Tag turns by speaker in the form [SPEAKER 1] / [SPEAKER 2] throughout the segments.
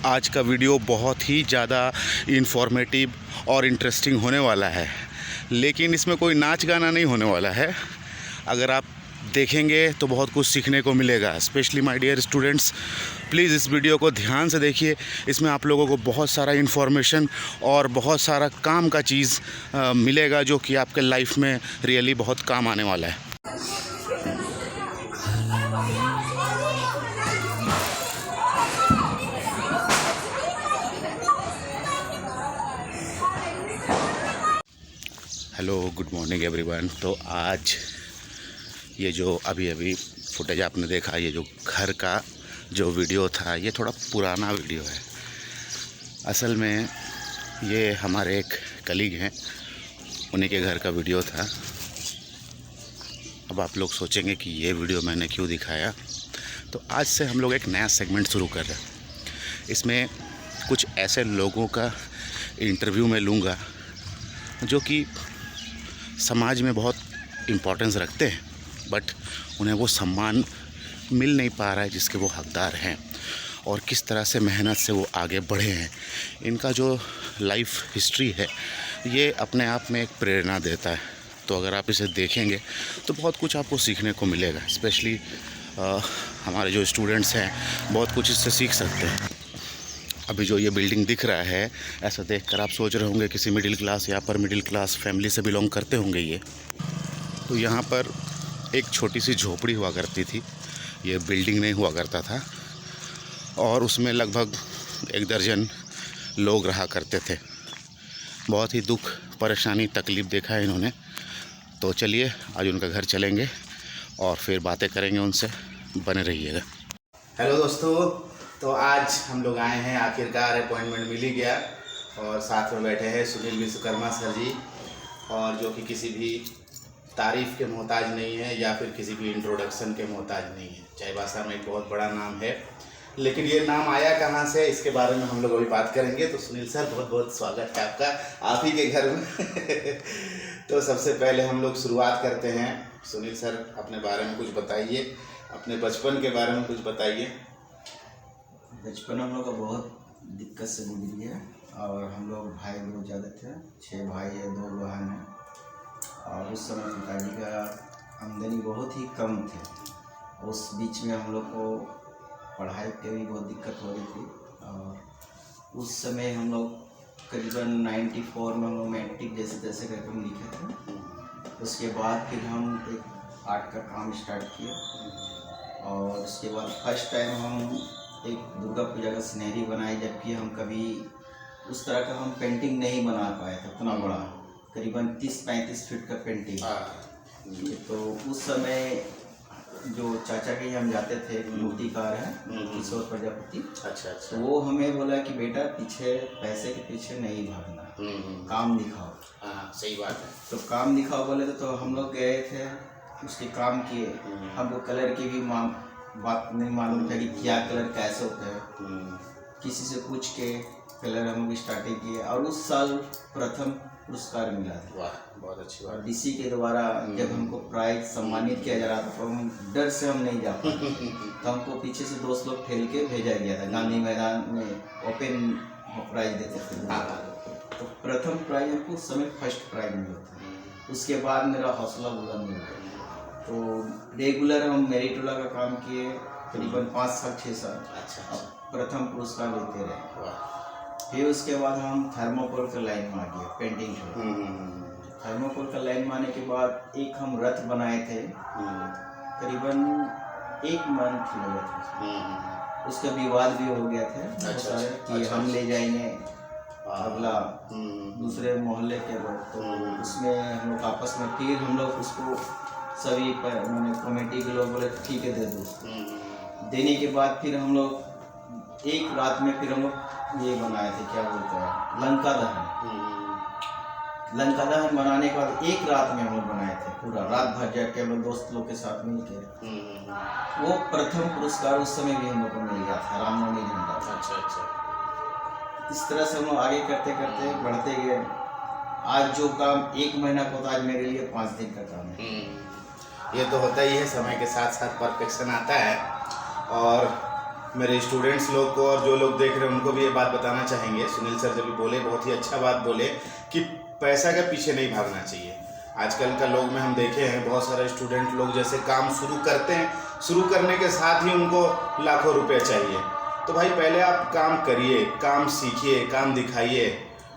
[SPEAKER 1] आज का वीडियो बहुत ही ज़्यादा इन्फॉर्मेटिव और इंटरेस्टिंग होने वाला है, लेकिन इसमें कोई नाच गाना नहीं होने वाला है। अगर आप देखेंगे तो बहुत कुछ सीखने को मिलेगा। Specially my dear students, please इस वीडियो को ध्यान से देखिए। इसमें आप लोगों को बहुत सारा इन्फॉर्मेशन और बहुत सारा काम का चीज़ मिलेगा जो कि आपके लाइफ में रियली बहुत काम आने वाला है। Hello, good morning everyone. तो आज ये जो अभी फुटेज आपने देखा, ये जो घर का जो वीडियो था, ये थोड़ा पुराना वीडियो है। असल में ये हमारे एक कलीग हैं, उन्हीं के घर का वीडियो था। अब आप लोग सोचेंगे कि ये वीडियो मैंने क्यों दिखाया। तो आज से हम लोग एक नया सेगमेंट शुरू कर रहे हैं। इसमें कुछ ऐसे लोगों का इंटरव्यू मैं लूँगा जो कि समाज में बहुत इम्पोर्टेंस रखते हैं, बट उन्हें वो सम्मान मिल नहीं पा रहा है जिसके वो हकदार हैं, और किस तरह से मेहनत से वो आगे बढ़े हैं। इनका जो लाइफ हिस्ट्री है ये अपने आप में एक प्रेरणा देता है। तो अगर आप इसे देखेंगे तो बहुत कुछ आपको सीखने को मिलेगा। स्पेशली हमारे जो स्टूडेंट्स हैं बहुत कुछ इससे सीख सकते हैं। अभी जो ये बिल्डिंग दिख रहा है, ऐसा देखकर आप सोच रहे होंगे किसी मिडिल क्लास या अपर मिडिल क्लास फैमिली से बिलोंग करते होंगे ये। तो यहाँ पर एक छोटी सी झोपड़ी हुआ करती थी, ये बिल्डिंग नहीं हुआ करता था, और उसमें लगभग 1 दर्जन लोग रहा करते थे। बहुत ही दुख, परेशानी, तकलीफ़ देखा है इन्होंने। तो चलिए आज उनका घर चलेंगे और फिर बातें करेंगे उनसे। बने रहिएगा। हेलो दोस्तों, तो आज हम लोग आए हैं, आखिरकार अपॉइंटमेंट मिल ही गया, और साथ में बैठे हैं सुनील विश्वकर्मा सर जी, और जो कि किसी भी तारीफ़ के मोहताज नहीं है या फिर किसी भी इंट्रोडक्शन के मोहताज नहीं है। चाईबासा में एक बहुत बड़ा नाम है, लेकिन ये नाम आया कहाँ से, इसके बारे में हम लोग अभी बात करेंगे। तो सुनील सर, बहुत बहुत स्वागत है आपका, आप ही के घर में। तो सबसे पहले हम लोग शुरुआत करते हैं। सुनील सर, अपने बारे में कुछ बताइए, अपने बचपन के बारे में कुछ बताइए।
[SPEAKER 2] बचपन हम लोग का बहुत दिक्कत से गुजरी है, और हम लोग भाई बहुत ज़्यादा थे, 6 भाई है, 2 बहन हैं। और उस समय पिताजी का आमदनी बहुत ही कम थे। उस बीच में हम लोग को पढ़ाई के भी बहुत दिक्कत हो रही थी। और उस समय हम लोग करीबन 94 में हम लोग मैट्रिक जैसे तैसे करके हम लिखे थे। उसके बाद फिर हम एक आर्ट का काम स्टार्ट किया, और उसके बाद फर्स्ट टाइम हम एक दुर्गा पूजा का सिनेरी बनाई, जबकि हम कभी उस तरह का हम पेंटिंग नहीं बना पाए थे। उतना बड़ा करीबन 30-35 फीट का पेंटिंग। तो उस समय जो चाचा के हम जाते थे, मूर्तिकार है किशोर प्रजापति,
[SPEAKER 1] अच्छा।
[SPEAKER 2] तो वो हमें बोला कि बेटा पीछे पैसे के पीछे नहीं भागना, काम दिखाओ।
[SPEAKER 1] हाँ, सही बात है।
[SPEAKER 2] तो काम दिखाओ बोले तो हम लोग गए थे, उसके काम किए। हमको कलर की भी बात नहीं मालूम था कि क्या कलर कैसे होता है। किसी से पूछ के कलर हम लोग स्टार्टिंग किए, और उस साल प्रथम पुरस्कार मिला था।
[SPEAKER 1] वाह, बहुत अच्छी बात।
[SPEAKER 2] डीसी के द्वारा जब हमको प्राइज सम्मानित किया जा रहा था, तो हम डर से हम नहीं जा पाए। तो हमको पीछे से दोस्त लोग ठेल के भेजा गया था। गांधी मैदान में ओपन प्राइज देते थे। तो प्रथम प्राइज हमको उस समय फर्स्ट प्राइज मिला था। उसके बाद मेरा हौसला बुलंद हो गया। तो रेगुलर हम मेरिटोला का काम किए करीबन 5 साल 6 साल।
[SPEAKER 1] अच्छा।
[SPEAKER 2] प्रथम पुरस्कार लेते रहे। फिर उसके बाद हम थर्मोकोल का लाइन में आ गए, पेंटिंग के। थर्मोकोल का लाइन में आने के बाद एक हम रथ बनाए थे, करीबन 1 मंथ लगा था। उसका विवाद भी हो गया था।
[SPEAKER 1] अच्छा,
[SPEAKER 2] कि हम ले जाएंगे अगला दूसरे मोहल्ले के लोग। तो उसमें हम लोग आपस में फिर हम लोग उसको सभी मैंने कमेटी के लोग बोले ठीक है दे दो। देने के बाद फिर हम लोग एक रात में फिर हम लोग ये बनाए थे, क्या बोलते हैं, लंका दहन। लंका दहन बनाने के बाद एक रात में हम लोग बनाए थे, पूरा रात भर जाके हम लोग दोस्त लोग के साथ मिलकर। वो प्रथम पुरस्कार उस समय भी हम लोग को मिल गया था, रामनवमी झंडा।
[SPEAKER 1] अच्छा।
[SPEAKER 2] इस तरह से हम लोग आगे करते करते बढ़ते गए। आज जो काम 1 महीना का होता है, आज मेरे लिए 5 दिन का काम है।
[SPEAKER 1] ये तो होता ही है, समय के साथ साथ परफेक्शन आता है। और मेरे स्टूडेंट्स लोग को और जो लोग देख रहे हैं उनको भी ये बात बताना चाहेंगे। सुनील सर जब भी बोले बहुत ही अच्छा बात बोले कि पैसा के पीछे नहीं भागना चाहिए। आजकल का लोग में हम देखे हैं बहुत सारे स्टूडेंट लोग जैसे काम शुरू करते हैं, शुरू करने के साथ ही उनको लाखों रुपए चाहिए। तो भाई पहले आप काम करिए, काम सीखिए, काम दिखाइए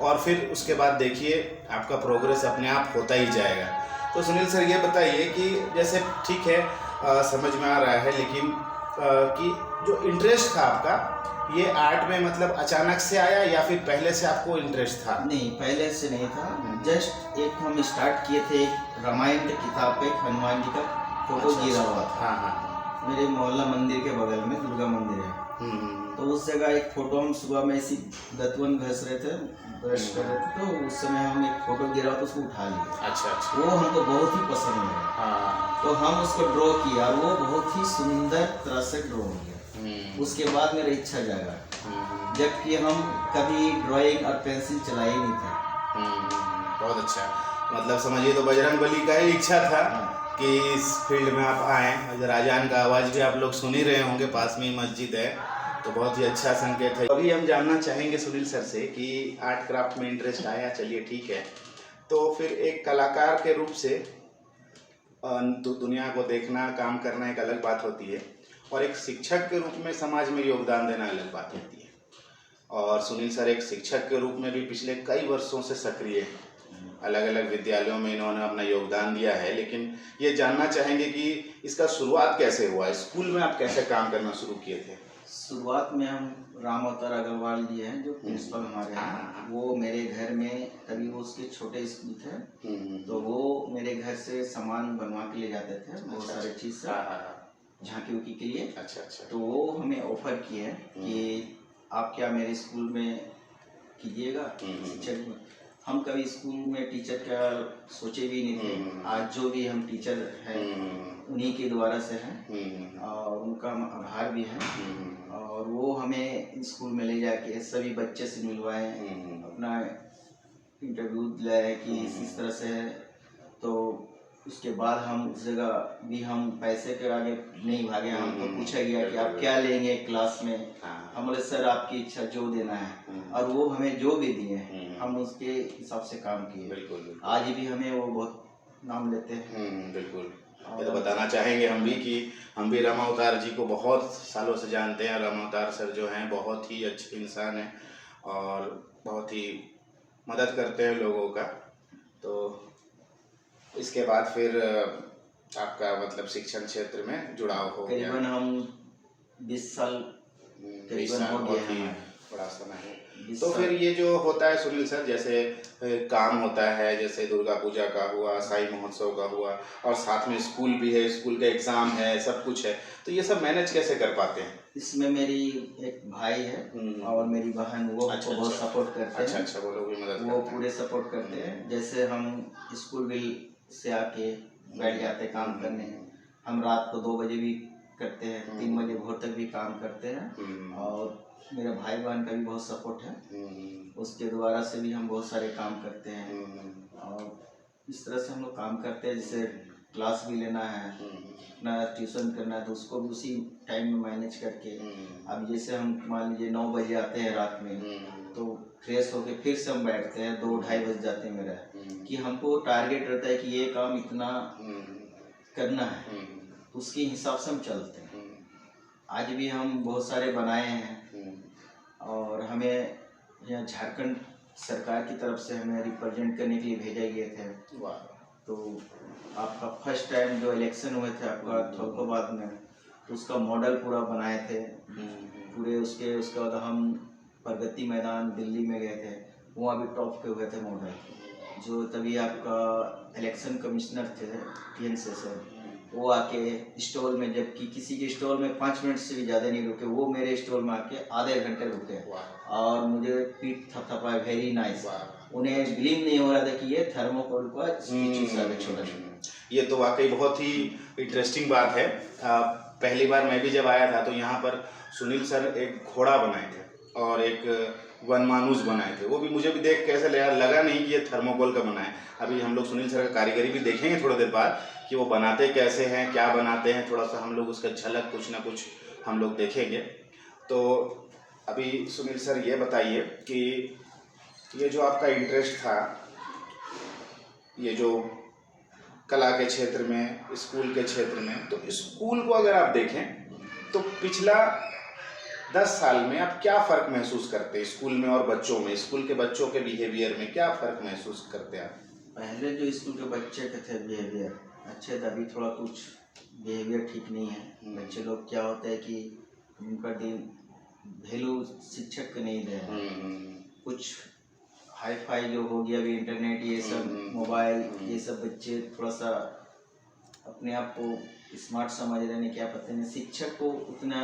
[SPEAKER 1] और फिर उसके बाद देखिए आपका प्रोग्रेस अपने आप होता ही जाएगा। तो सुनील सर ये बताइए कि जैसे ठीक है समझ में आ रहा है, लेकिन कि जो इंटरेस्ट था आपका ये आर्ट में मतलब अचानक से आया या फिर पहले से आपको इंटरेस्ट था?
[SPEAKER 2] नहीं, पहले से नहीं था। जस्ट एक हम स्टार्ट किए थे, एक रामायण की किताब पे हनुमान जी का फोटो गिरा हुआ था।
[SPEAKER 1] हाँ हाँ।
[SPEAKER 2] मेरे मोहल्ला मंदिर के बगल में दुर्गा मंदिर है, तो उस जगह एक फोटो हम सुबह में ऐसी दतवन घस रहे थे, ब्रश कर रहे थे, तो उस समय हम एक फोटो गिरा तो उसको उठा लिए।
[SPEAKER 1] अच्छा।
[SPEAKER 2] वो हमको बहुत ही पसंद है।
[SPEAKER 1] हाँ।
[SPEAKER 2] तो हम उसको ड्रॉ किया, वो बहुत ही सुंदर तरह से ड्रॉ हो गया। उसके बाद मेरी इच्छा जागा, जबकि हम कभी ड्राइंग और पेंसिल चलाए नहीं थे।
[SPEAKER 1] बहुत अच्छा, मतलब समझिए तो बजरंगबली का ही इच्छा था कि इस फील्ड में आप आएँ। अगर अजान का आवाज़ भी आप लोग सुन ही रहे होंगे, पास में ही मस्जिद है, तो बहुत ही अच्छा संकेत है। अभी हम जानना चाहेंगे सुनील सर से कि आर्ट क्राफ्ट में इंटरेस्ट आया, चलिए ठीक है, तो फिर एक कलाकार के रूप से तो दुनिया को देखना, काम करना एक अलग बात होती है और एक शिक्षक के रूप में समाज में योगदान देना अलग बात होती है। और सुनील सर एक शिक्षक के रूप में भी पिछले कई वर्षों से सक्रिय हैं, अलग अलग विद्यालयों में इन्होंने अपना योगदान दिया है। लेकिन ये जानना चाहेंगे कि इसका शुरुआत कैसे हुआ, स्कूल में आप कैसे काम करना शुरू किए थे?
[SPEAKER 2] शुरुआत में हम राम अवतार अग्रवाल जी हैं जो प्रिंसिपल हमारे हैं, वो मेरे घर में, तभी वो उसके छोटे स्कूल थे, तो वो मेरे घर से सामान बनवा के ले जाते थे, बहुत सारे चीज़ से झांकी उकी के लिए।
[SPEAKER 1] अच्छा।
[SPEAKER 2] तो वो हमें ऑफर किए कि आप क्या मेरे स्कूल में कीजिएगा शिक्षक। हम कभी स्कूल में टीचर का सोचे भी नहीं थे। आज जो भी हम टीचर हैं उन्हीं के द्वारा से हैं और उनका आभार भी है। और वो हमें स्कूल में ले जाके सभी बच्चे से मिलवाए, अपना इंटरव्यू दिलाया कि इस तरह से है। तो उसके बाद हम उस जगह भी हम पैसे के आगे नहीं भागे। हमको पूछा गया कि आप क्या लेंगे क्लास में, हम बोले सर आपकी इच्छा जो देना है, और वो हमें जो भी दिए हम उसके हिसाब से काम किए।
[SPEAKER 1] बिल्कुल।
[SPEAKER 2] आज भी हमें वो बहुत नाम लेते हैं।
[SPEAKER 1] बिल्कुल। ये तो बताना चाहेंगे हम भी कि हम भी राम अवतार जी को बहुत सालों से जानते हैं। राम अवतार सर जो हैं बहुत ही अच्छे इंसान हैं और बहुत ही मदद करते हैं लोगों का। तो इसके बाद फिर आपका मतलब शिक्षण क्षेत्र में जुड़ाव हो गया।
[SPEAKER 2] करीबन हम 20 साल करीबन हो गए हैं।
[SPEAKER 1] बड़ा समय है। तो फिर ये जो होता है सुनील सर, जैसे काम होता है, जैसे दुर्गा पूजा का हुआ, साई महोत्सव का हुआ और साथ में स्कूल भी है, स्कूल का एग्ज़ाम है, सब कुछ है, तो ये सब मैनेज कैसे कर पाते हैं?
[SPEAKER 2] इसमें मेरी एक भाई है और मेरी बहन, वो बहुत सपोर्ट करते हैं।
[SPEAKER 1] अच्छा, वो लोग भी मदद
[SPEAKER 2] वो पूरे सपोर्ट करते हैं। जैसे हम स्कूल भी से आके बैठ जाते हैं काम करने, हम रात को 2 बजे भी करते हैं, 3 बजे भोर तक भी काम करते हैं। और मेरे भाई बहन का भी बहुत सपोर्ट है, उसके द्वारा से भी हम बहुत सारे काम करते हैं। और इस तरह से हम लोग काम करते हैं। जैसे क्लास भी लेना है, अपना ट्यूशन करना है, तो उसको भी उसी टाइम में मैनेज करके। अब जैसे हम मान लीजिए 9 बजे आते हैं रात में, तो फ्रेश होके फिर से हम बैठते हैं, 2-2:30 बज जाते हैं मेरा, कि हमको टारगेट रहता है कि ये काम इतना करना है, उसके हिसाब से हम चलते हैं। आज भी हम बहुत सारे बनाए हैं और हमें यहाँ झारखंड सरकार की तरफ से हमें रिप्रेजेंट करने के लिए भेजे गए थे। तो आपका फर्स्ट टाइम जो इलेक्शन हुए थे आपका ठौकोबाद में, तो उसका मॉडल पूरा बनाए थे पूरे। उसके बाद हम प्रगति मैदान दिल्ली में गए थे, वहाँ भी टॉप पे हुए थे मॉडल। जो तभी आपका इलेक्शन कमिश्नर थे TN सेशन, वो आके स्टॉल में, जबकि किसी के स्टॉल में 5 मिनट से भी ज़्यादा नहीं रुके, वो मेरे स्टॉल में आके आधे घंटे रुके और मुझे पीठ थपथपाया, वेरी नाइस। उन्हें बिलीव नहीं हो रहा था कि ये थर्मोकोल का चीज़ है छोटा।
[SPEAKER 1] ये तो वाकई बहुत ही इंटरेस्टिंग बात है। पहली बार मैं भी जब आया था तो यहाँ पर सुनील सर एक घोड़ा बनाए थे और एक वनमानुष बनाए थे। वो भी मुझे भी देख कैसे लगा नहीं कि ये थर्मोकोल का बना है। अभी हम लोग सुनील सर का कारीगरी भी देखेंगे थोड़ी देर बाद कि वो बनाते कैसे हैं, क्या बनाते हैं, थोड़ा सा हम लोग उसका झलक कुछ ना कुछ हम लोग देखेंगे। तो अभी सुनील सर ये बताइए कि ये जो आपका इंटरेस्ट था, ये जो कला के क्षेत्र में, स्कूल के क्षेत्र में, तो स्कूल को अगर आप देखें तो पिछला 10 साल में आप क्या फ़र्क महसूस करते हैं स्कूल में और बच्चों में? स्कूल के बच्चों के बिहेवियर में क्या फ़र्क महसूस करते हैं आप?
[SPEAKER 2] पहले जो स्कूल के बच्चे के थे बिहेवियर अच्छे थे, अभी थोड़ा कुछ बिहेवियर ठीक नहीं है। बच्चे लोग क्या होता है कि उनका दिन वैल्यू शिक्षक के नहीं दे रहे हैं। कुछ हाई फाई जो हो गया अभी इंटरनेट ये सब मोबाइल ये सब बच्चे थोड़ा सा अपने आप को स्मार्ट समझ रहे हैं, क्या पता नहीं शिक्षक को उतना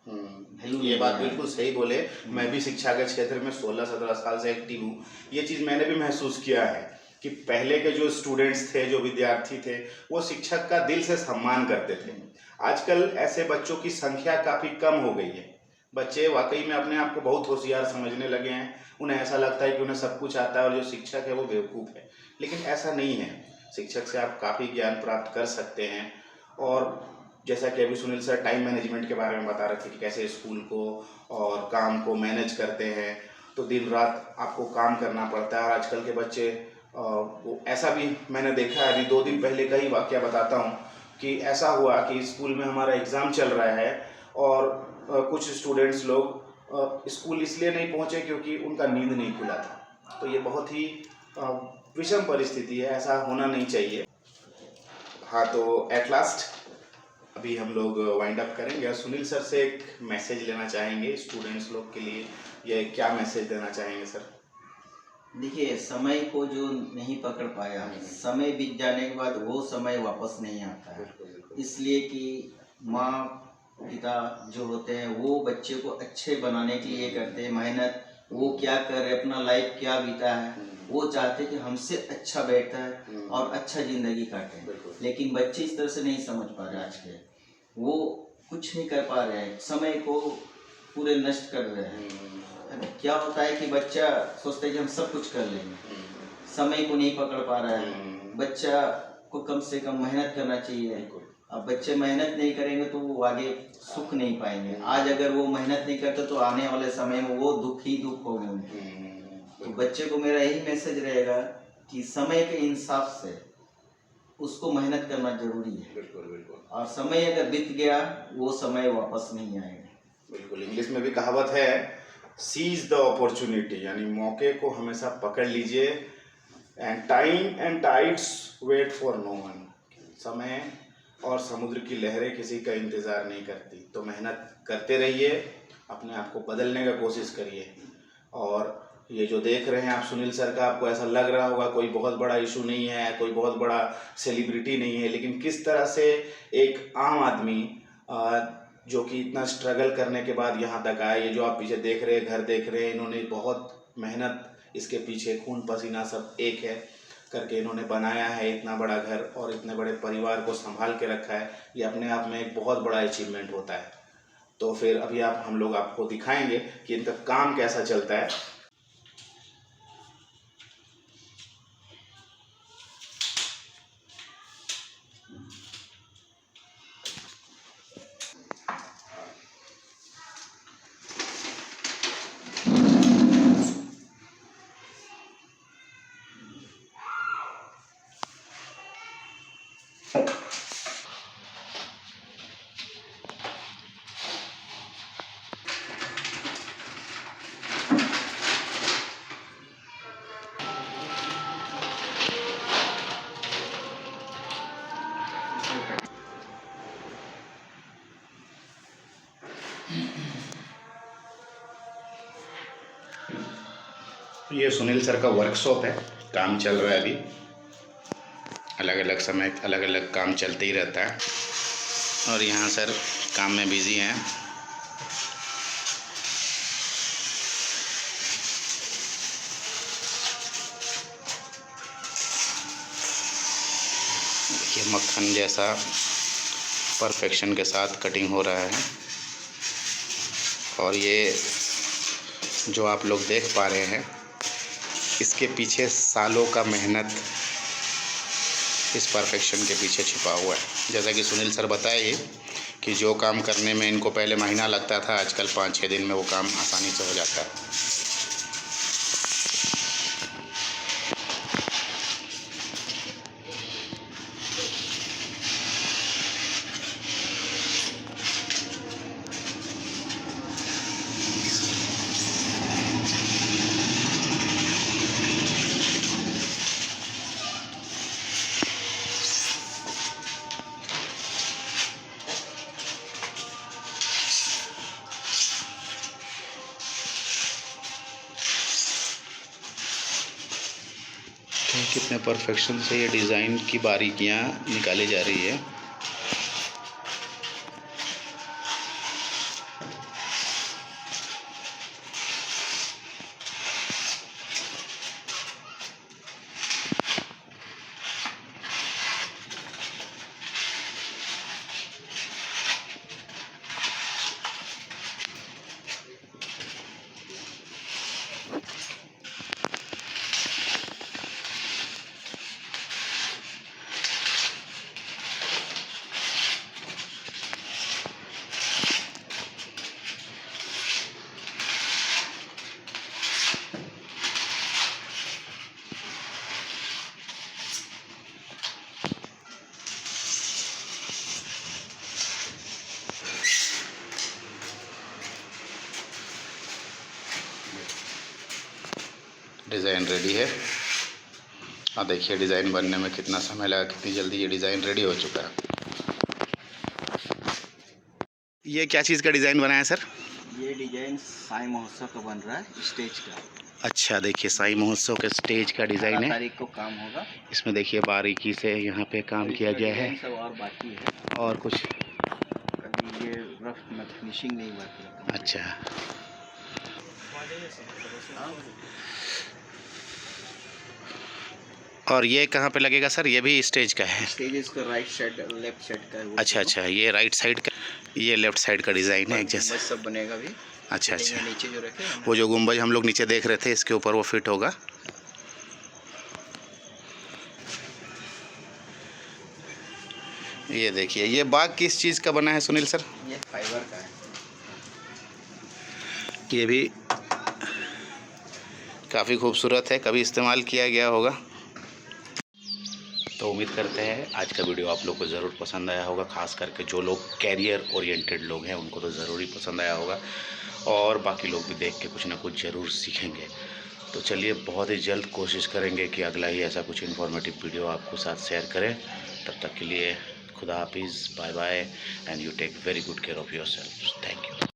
[SPEAKER 2] वैल्यू।
[SPEAKER 1] ये बात बिल्कुल सही बोले। मैं भी शिक्षा के क्षेत्र में 16-17 साल से एक्टिव हूँ। ये चीज़ मैंने भी महसूस किया है कि पहले के जो स्टूडेंट्स थे, जो विद्यार्थी थे, वो शिक्षक का दिल से सम्मान करते थे। आजकल ऐसे बच्चों की संख्या काफ़ी कम हो गई है। बच्चे वाकई में अपने आप को बहुत होशियार समझने लगे हैं। उन्हें ऐसा लगता है कि उन्हें सब कुछ आता है और जो शिक्षक है वो बेवकूफ़ है, लेकिन ऐसा नहीं है। शिक्षक से आप काफ़ी ज्ञान प्राप्त कर सकते हैं। और जैसा कि अभी सुनील सर टाइम मैनेजमेंट के बारे में बता रहे थे कि कैसे स्कूल को और काम को मैनेज करते हैं, तो दिन रात आपको काम करना पड़ता है। और आजकल के बच्चे वो ऐसा भी मैंने देखा है, अभी 2 दिन पहले का ही वाक़या बताता हूँ कि ऐसा हुआ कि स्कूल में हमारा एग्ज़ाम चल रहा है और कुछ स्टूडेंट्स लोग स्कूल इसलिए नहीं पहुँचे क्योंकि उनका नींद नहीं खुला था। तो ये बहुत ही विषम परिस्थिति है, ऐसा होना नहीं चाहिए। हाँ, तो एट लास्ट अभी हम लोग वाइंड अप करेंगे और सुनील सर से एक मैसेज लेना चाहेंगे स्टूडेंट्स लोग के लिए। ये क्या मैसेज देना चाहेंगे सर?
[SPEAKER 2] देखिए, समय को जो नहीं पकड़ पाया, समय बीत जाने के बाद वो समय वापस नहीं आता है। इसलिए कि माँ पिता जो होते हैं वो बच्चे को अच्छे बनाने के लिए करते हैं मेहनत। वो क्या कर रहे, अपना लाइफ क्या बीता है, वो चाहते हैं कि हमसे अच्छा बैठता है और अच्छा ज़िंदगी काटें। लेकिन बच्चे इस तरह से नहीं समझ पा रहे आज के, वो कुछ नहीं कर पा रहे हैं, समय को पूरे नष्ट कर रहे हैं। क्या होता है कि बच्चा सोचता है कि हम सब कुछ कर लेंगे, समय को नहीं पकड़ पा रहा है। बच्चा को कम से कम मेहनत करना चाहिए। अब बच्चे मेहनत नहीं करेंगे तो वो आगे सुख नहीं पाएंगे। आज अगर वो मेहनत नहीं करते तो आने वाले समय में वो दुख ही दुख होंगे। तो बच्चे को मेरा यही मैसेज रहेगा कि समय के इंसाफ से उसको मेहनत करना जरूरी है। बिल्कुल। और समय अगर बीत गया वो समय वापस नहीं आएगा।
[SPEAKER 1] बिल्कुल। इंग्लिश में भी कहावत है, सीज द अपॉर्चुनिटी, यानी मौके को हमेशा पकड़ लीजिए। And time and tides wait for no one. समय और समुद्र की लहरें किसी का इंतज़ार नहीं करती। तो मेहनत करते रहिए, अपने आप को बदलने का कोशिश करिए। और ये जो देख रहे हैं आप सुनील सर का, आपको ऐसा लग रहा होगा कोई बहुत बड़ा इशू नहीं है, कोई बहुत बड़ा सेलिब्रिटी नहीं है, लेकिन किस तरह से एक आम आदमी जो कि इतना स्ट्रगल करने के बाद यहाँ तक आया। ये जो आप पीछे देख रहे हैं, घर देख रहे हैं, इन्होंने बहुत मेहनत, इसके पीछे खून पसीना सब एक है करके इन्होंने बनाया है इतना बड़ा घर और इतने बड़े परिवार को संभाल के रखा है। ये अपने आप में एक बहुत बड़ा अचीवमेंट होता है। तो फिर अभी हम लोग आपको दिखाएंगे कि इनका काम कैसा चलता है। ये सुनील सर का वर्कशॉप है, काम चल रहा है अभी। अलग अलग समय अलग अलग काम चलते ही रहता है और यहाँ सर काम में बिजी हैं। देखिए मक्खन जैसा परफेक्शन के साथ कटिंग हो रहा है। और ये जो आप लोग देख पा रहे हैं, इसके पीछे सालों का मेहनत इस परफेक्शन के पीछे छिपा हुआ है। जैसा कि सुनील सर बताए कि जो काम करने में इनको पहले महीना लगता था, आजकल 5-6 दिन में वो काम आसानी से हो जाता है। कितने परफेक्शन से ये डिज़ाइन की बारीकियां निकाली जा रही है। डिज़ाइन रेडी है और देखिए डिज़ाइन बनने में कितना समय लगा, कितनी जल्दी ये डिज़ाइन रेडी हो चुका है। ये क्या चीज़ का डिज़ाइन बनाया सर?
[SPEAKER 2] ये डिजाइन साई महोत्सव का बन रहा है, स्टेज का।
[SPEAKER 1] अच्छा, देखिए साई महोत्सव के स्टेज का डिज़ाइन है।
[SPEAKER 2] तारीख को काम होगा।
[SPEAKER 1] इसमें देखिए बारीकी से यहाँ पे काम किया गया है।
[SPEAKER 2] सब और बाकी है
[SPEAKER 1] और कुछ
[SPEAKER 2] अभी ये रफ में फिनिशिंग नहीं हुआ है।
[SPEAKER 1] अच्छा, और ये कहाँ पे लगेगा सर? ये भी स्टेज का है।
[SPEAKER 2] स्टेज इसका राइट साइड लेफ्ट साइड का है।
[SPEAKER 1] अच्छा अच्छा, ये राइट साइड का, ये लेफ्ट साइड का डिज़ाइन है एक जैसा।
[SPEAKER 2] सब बनेगा भी।
[SPEAKER 1] अच्छा अच्छा,
[SPEAKER 2] नीचे जो रखे हैं
[SPEAKER 1] वो जो गुंबज हम लोग नीचे देख रहे थे, इसके ऊपर वो फिट होगा। ये देखिए, ये बाग किस चीज़ का बना है सुनील सर?
[SPEAKER 2] ये फाइबर का है।
[SPEAKER 1] ये भी काफ़ी खूबसूरत है, कभी इस्तेमाल किया गया होगा। तो उम्मीद करते हैं आज का वीडियो आप लोग को ज़रूर पसंद आया होगा। ख़ास करके जो लोग कैरियर ओरिएंटेड लोग हैं उनको तो ज़रूर ही पसंद आया होगा, और बाकी लोग भी देख के कुछ ना कुछ ज़रूर सीखेंगे। तो चलिए, बहुत ही जल्द कोशिश करेंगे कि अगला ही ऐसा कुछ इन्फॉर्मेटिव वीडियो आपको साथ शेयर करें। तब तक के लिए खुदा हाफिज़, bye bye, and you take very good care of yourself. Thank you.